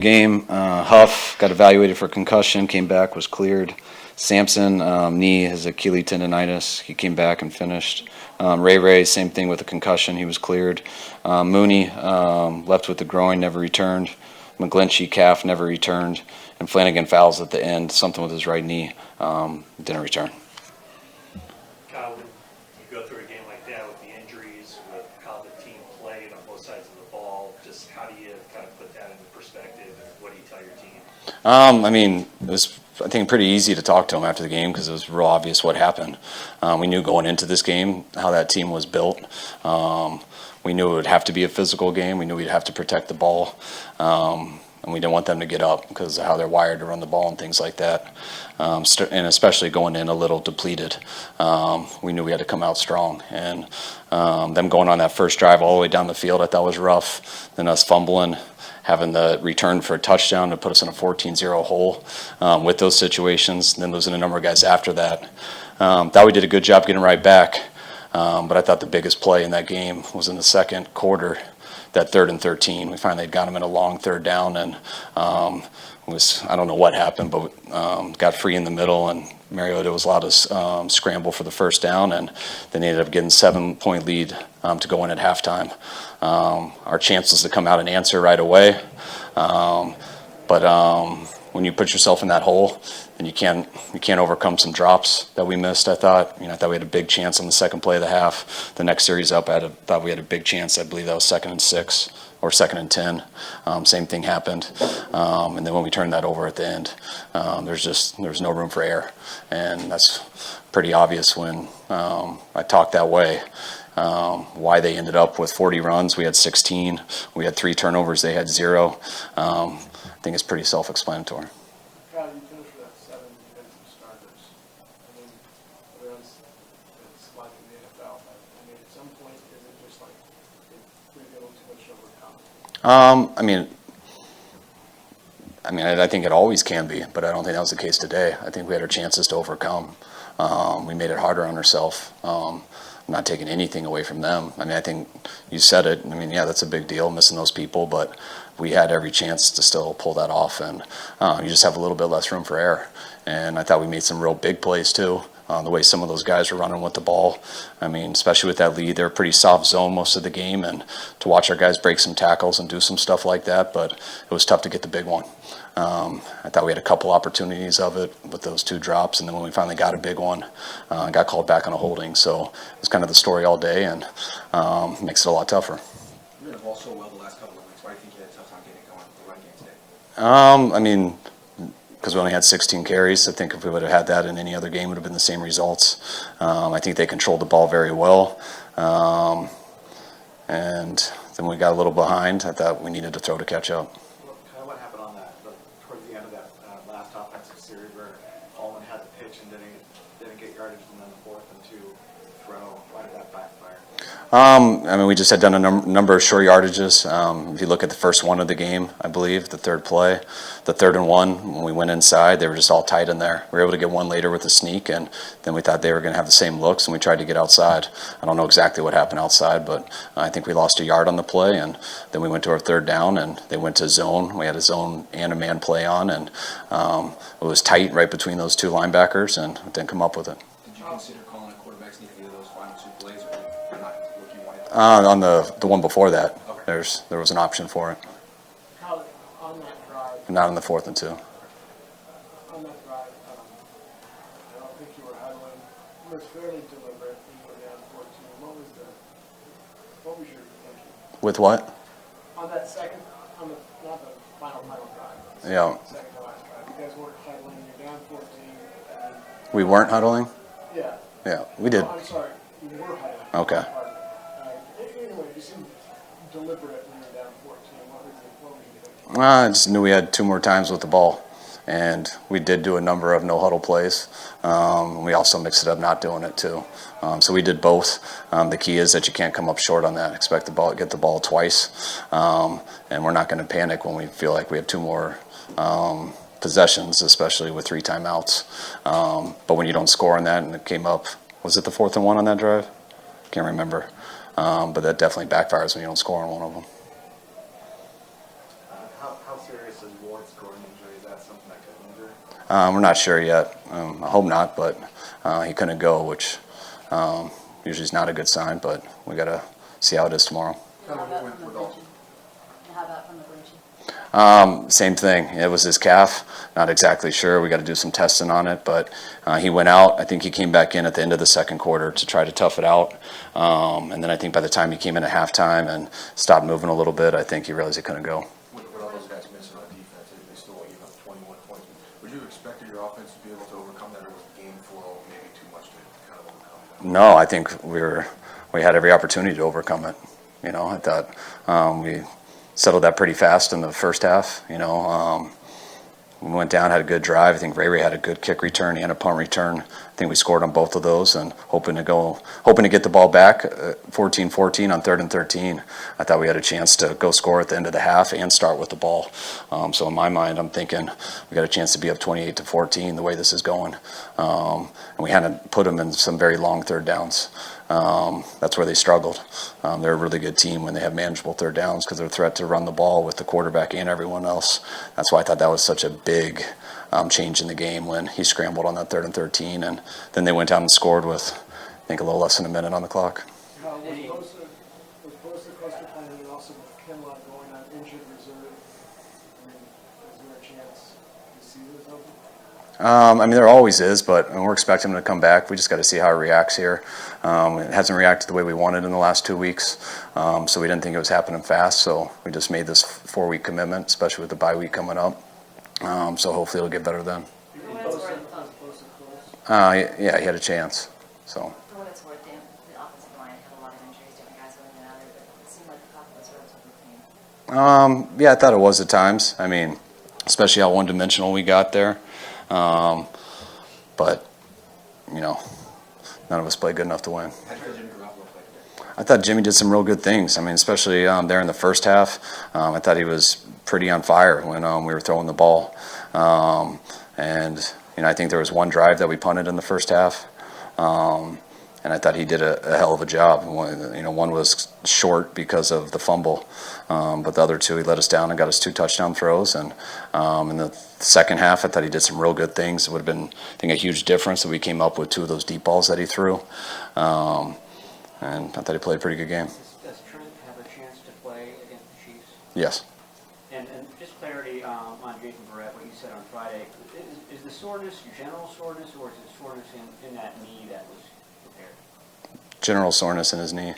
Game, Huff got evaluated for concussion, came back, was cleared. Sampson, knee, his Achilles tendonitis, he came back and finished. Ray, same thing with a concussion, he was cleared. Mooney, left with the groin, never returned. McGlinchey, calf, never returned. And Flanagan fouls at the end, something with his right knee, didn't return. Kyle, when you go through a game like that with the injuries, with how the team played on both sides of the ball, just how do you kind of put that into perspective, and what do you tell your team? It was, I think, pretty easy to talk to him after the game because it was real obvious what happened. We knew going into this game how that team was built. We knew it would have to be a physical game. We knew we'd have to protect the ball. And we didn't want them to get up because of how they're wired to run the ball and things like that. And especially going in a little depleted. We knew we had to come out strong. And them going on that first drive all the way down the field, I thought was rough. Then us fumbling, having the return for a touchdown to put us in a 14-0 hole with those situations. And then losing a number of guys after that. Thought we did a good job getting right back. But I thought the biggest play in that game was in the second quarter. That 3rd and 13, we finally got him in a long third down, and I don't know what happened, but got free in the middle, and Mariota was allowed to scramble for the first down, and then they ended up getting 7-point lead to go in at halftime. Our chance was to come out and answer right away, but when you put yourself in that hole, then you can't overcome some drops that we missed. I thought we had a big chance on the second play of the half. The next series up, I thought we had a big chance. I believe that was 2nd and 6 or 2nd and 10. Same thing happened, and then when we turned that over at the end, there's no room for error, and that's pretty obvious when I talk that way. Why they ended up with 40 runs. We had 16. We had 3 turnovers. They had 0. I think it's pretty self-explanatory. Kyle, you finished with 7 defensive starters. I mean, it's like in the NFL. At some point, is it just like we go too much overcome? I think it always can be, but I don't think that was the case today. I think we had our chances to overcome. We made it harder on ourselves. Not taking anything away from them. I think you said it. That's a big deal, missing those people, but we had every chance to still pull that off, and you just have a little bit less room for error. And I thought we made some real big plays too. The way some of those guys were running with the ball. Especially with that lead, they were pretty soft zone most of the game, and to watch our guys break some tackles and do some stuff like that, but it was tough to get the big one. I thought we had a couple opportunities of it with those 2 drops, and then when we finally got a big one, got called back on a holding. So it was kind of the story all day, and makes it a lot tougher. You ran the ball so well the last couple of weeks. Why do you think you had a tough time getting it going with the run game today? Because we only had 16 carries. I think if we would have had that in any other game, it would have been the same results. I think they controlled the ball very well. And then we got a little behind. I thought we needed to throw to catch up. What happened on that, towards the end of that last offensive series where Allman had the pitch and didn't get yardage, and then the 4th and 2 throw? Why did that backfire? We just had done a number of short yardages. If you look at the first one of the game, I believe, the 3rd play, the 3rd and 1, when we went inside, they were just all tight in there. We were able to get one later with a sneak, and then we thought they were going to have the same looks, and we tried to get outside. I don't know exactly what happened outside, but I think we lost a yard on the play, and then we went to our 3rd down, and they went to zone. We had a zone and a man play on, and it was tight right between those 2 linebackers, and didn't come up with it. Did you consider calling a quarterback sneak for either of those final 2 plays, or not what you wanted? On the one before that, Okay. there was an option for it. Kyle, on that drive, Not on the 4th and 2. on that drive, I don't think you were huddling. It was fairly deliberate. You were down 14. What was your thinking? With what? On that second, not the final drive. Yeah. Second to last drive. You guys weren't huddling. You're down 14. We weren't huddling? Yeah. Yeah, we did. Oh, I'm sorry. You were huddling. Okay. Anyway, you seemed deliberate when you were down 14. What were you thinking? I just knew we had 2 more times with the ball, and we did do a number of no-huddle plays. We also mixed it up not doing it, too. So we did both. The key is that you can't come up short on that. Expect get the ball twice, and we're not going to panic when we feel like we have 2 more possessions, especially with 3 timeouts. But when you don't score on that, and it came up, was it the 4th and 1 on that drive? Can't remember. But that definitely backfires when you don't score on one of them. How serious is Ward scored an injury. Is that something that could linger? We're not sure yet. I hope not, but he couldn't go, which usually is not a good sign, but we got to see how it is tomorrow. How about from McGlinchey? How about from McGlinchey? Same thing. It was his calf. Not exactly sure. We got to do some testing on it, but he went out. I think he came back in at the end of the second quarter to try to tough it out. And then I think by the time he came in at halftime and stopped moving a little bit, I think he realized he couldn't go. With all those guys missing on defense, they still gave up 21 points. Would you expect your offense to be able to overcome that, or was the game flow maybe too much to kind of overcome that? No, I think we had every opportunity to overcome it. You know, I thought we settled that pretty fast in the first half. You know, we went down, had a good drive. I think Ray had a good kick return and a punt return. I think we scored on both of those, and hoping to get the ball back 14-14 on 3rd and 13. I thought we had a chance to go score at the end of the half and start with the ball. So in my mind, I'm thinking we got a chance to be up 28-14 the way this is going. And we hadn't put them in some very long third downs. That's where they struggled. They're a really good team when they have manageable third downs because they're a threat to run the ball with the quarterback and everyone else. That's why I thought that was such a big change in the game when he scrambled on that 3rd and 13, and then they went down and scored with, I think, a little less than a minute on the clock. Was Bosa cluster planning and also with Kinlaw going on injured reserve? I mean, is there a chance to see this open? I mean, there always is, but we're expecting him to come back. We just got to see how he reacts here. It hasn't reacted the way we wanted in the last 2 weeks, so we didn't think it was happening fast, so we just made this 4-week commitment, especially with the bye week coming up. So hopefully it'll get better then. Yeah, he had a chance. So. For what it's worth, the offensive line had a lot of injuries, different guys going in and out of it, but it seemed like the Falcons were relatively clean. Yeah, I thought it was at times. I mean, especially how one-dimensional we got there. But, you know, none of us played good enough to win. I thought Jimmy did some real good things. I mean, especially there in the first half. I thought he was pretty on fire when we were throwing the ball. And, you know, I think there was one drive that we punted in the first half. And I thought he did a hell of a job. One was short because of the fumble, but the other two he let us down and got us 2 touchdown throws. And in the second half, I thought he did some real good things. It would have been, I think, a huge difference that we came up with 2 of those deep balls that he threw. And I thought he played a pretty good game. Does Trent have a chance to play against the Chiefs? Yes. And just clarity on Jason Barrett, what you said on Friday. Is the soreness general soreness, or is it soreness in that knee that was repaired? General soreness in his knee.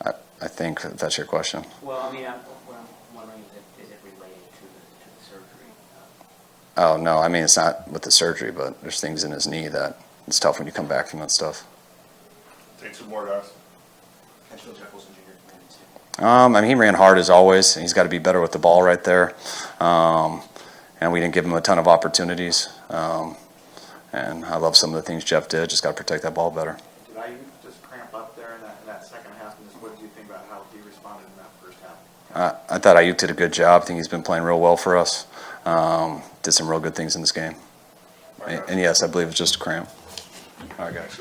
I think that's your question. Well, I mean, what I'm wondering is it related to the surgery? Oh, no, I mean, it's not with the surgery, but there's things in his knee that it's tough when you come back from that stuff. Take 2 more, guys. I mean, he ran hard as always. He's got to be better with the ball right there. And we didn't give him a ton of opportunities. And I love some of the things Jeff did. Just got to protect that ball better. Did I just cramp up there in that second half? And what did you think about how he responded in that first half? I thought Ayuk did a good job. I think he's been playing real well for us. Did some real good things in this game. And yes, I believe it's just a cramp. All right, guys.